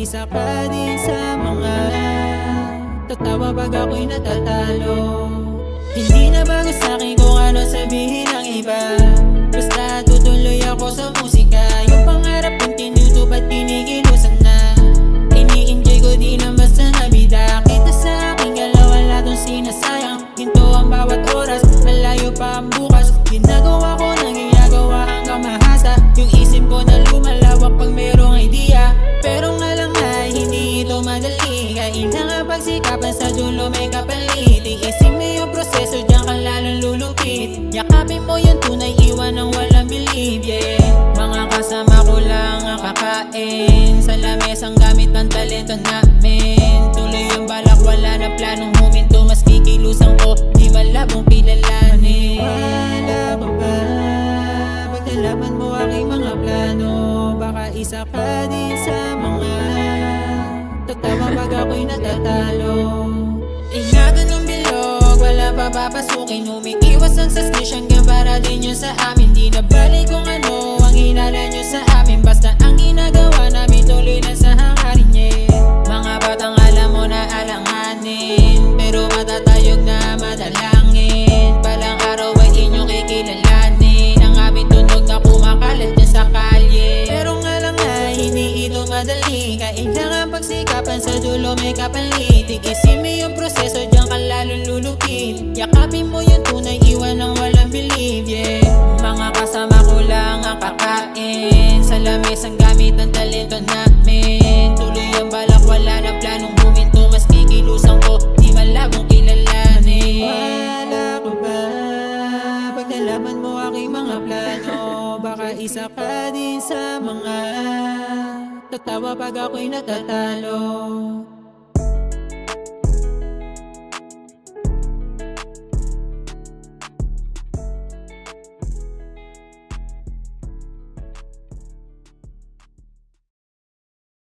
isa ka din sa mga tatawa pag ako'y natatalo. Hindi na bago sa'kin kung ano sabihin ng iba, basta tutuloy ako sa musika. Yung pangarap kong tinutupad, kinikilusan na. Ini-enjoy ko di na basta nabida. Kita sa aking galaw, wala tong sinasayang. Ginto ang bawat oras, malayo pa ang bukas. Ginagawa ko nang ginagawa hanggang mahasa. Yung isip ko na lumalawak pag merong idea. Pero nga lang ay hindi ito madali. Kailangan pagsikapan sa dulo may kapalit. Iisip mo yung proseso, diyan ka lalong lulupit. Yakapin mo yung tunay, iwan ng walang believe, yeah. Mga kasama ko lang ang kakain sa lamesang gamit ng talento namin. Tuloy yung balak, wala na planong huminto. Mas kikilusan ko, di malabong kilalanin. Wala ko ba pag nalaman mo aking mga plano? Baka isa ka din sa mga tatawa pag ako'y natatalo. Ingatan ng bilog, wala pa papasukin. Umiiwas ang suspicious hanggang para din yun sa amin. Di na balik kung ano ang hinala nyo sa amin. Basta ang ginagawa namin tuloy lang sa hangarin, yeah. Mga batang alam mo na alanganin, pero matatayog na madalangin. Palang araw ay inyong kikilalanin ang aming tunog na kumakalat dyan sa kalye. Pero nga lang ay hindi ito madali. Kailangan pagsikapan sa dulo may kapalit. Tigisin mo yung proseso, diyan ka lalong lulupit. Yakapin mo yung tunay, iwan ng walang believe, yeah. Mga kasama ko lang ang kakain sa lamesang gamit ng talento namin. Tuloy ang balak, wala na planong huminto. Mas kikilusan ko, di malabong kilalanin. Wala ko ba pag nalaman mo aking mga plano? Baka isa ka din sa mga tatawa pag ako'y natatalo.